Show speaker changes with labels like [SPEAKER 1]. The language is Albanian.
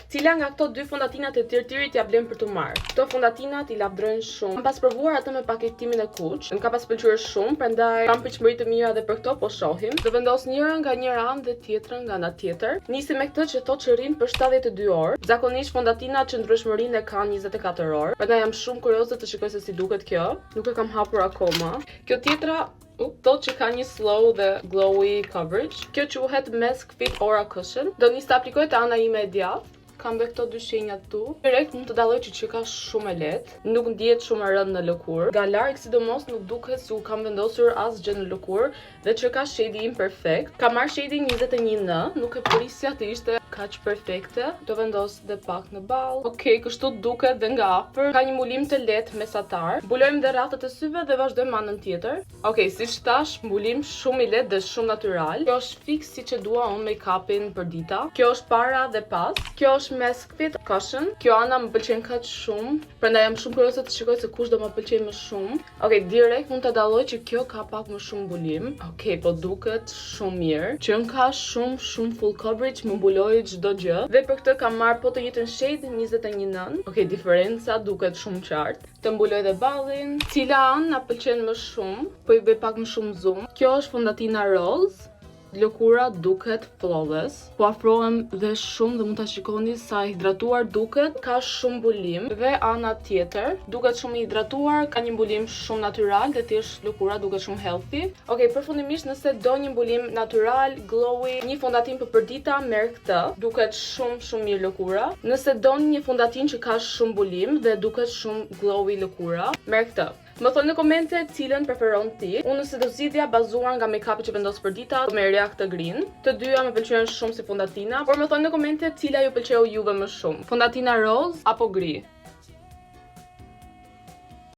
[SPEAKER 1] Cila nga këto dy fondatinat e tjerë t'ja blen për të marrë? Këto fondatinat i lavdrojnë shumë. Kam pas provuar atë me paketimin e kuq. Më ka pas pëlqyer shumë, prandaj kam pritshmëri të mira edhe për këto, po shohim. Do vendos njërën nga njëra anë dhe tjetrën nga ana tjetër. Nisim me këtë që to që rrin për 72 orë. Zakonisht fondatinat qëndrueshmërinë e kanë 24 orë. Prandaj jam shumë kurioze të shikoj se si duket kjo. Nuk e kam hapur akoma. Kjo tjetra thot që ka një slow dhe glowy coverage. Kjo quhet Mask Fit Aura Cushion. Do nis të aplikoj te ana ime e djathtë. Kam dhe këto dy shenjat tu. Direkt mund të dalloj që ka shumë e lehtë, nuk ndihet shumë e rëndë në lëkurë. Nga larg sidomos nuk duket se u kam vendosur asgjë në lëkurë dhe që ka shading perfekt. Kam marrë shading 21N, nuk e prisja të ishte kaq perfekte. Do vendos dhe pak në ball. Okej, kështu duket dhe nga afër. Ka një mulim të lehtë mesatar. Mbulojmë dhe rraftet e syve dhe vazhdojmë anën tjetër. Okej, siç thash, mbulim shumë i lehtë dhe shumë natyral. Kjo është fiks siç e dua unë make-upin për dita. Kjo është para dhe pas. Kjo është Mask Fit Cushion. Kjo ana më pëlqen kaq shumë, prandaj jam shumë kurioze të shikoj se kush do më pëlqejë më shumë. Okej, direkt mund ta dalloj që kjo ka pak më shumë mbulim. Okej, po duket shumë mirë. Që ka shumë full coverage, më mbuloi çdo gjë. Dhe për këtë kam marrë po të njëjtën shade 21N. Okej, diferenca duket shumë qartë. Të mbuloj dhe ballin. Cila anë na pëlqen më shumë? Po i bëj pak më shumë zoom. Kjo është fondatina rose. Lëkura duket flawless. Po afrohem dhe shumë dhe mund ta shikoni sa hidratuar duket. Ka shumë mbulim dhe ana tjetër duket shumë hidratuar, ka një mbulim shumë natyral dhe thjesht lëkura duket shumë healthy. Okej, përfundimisht nëse do një mbulim natyral, glowy, një fondatin për përdita, merr këtë. Duket shumë mirë lëkura. Nëse doni një fondatin që ka shumë mbulim dhe duket shumë glowy lëkura, merr këtë. Më thonë në komente cilën preferon ti. Unë nëse do zgjidhja bazuar nga make-upi që vendos për dita, do merrja këtë green. Të dyja më pëlqejnë shumë si fondatina, por më thonë në komente cila ju pëlqeu juve më shumë, fondatina rose apo gri.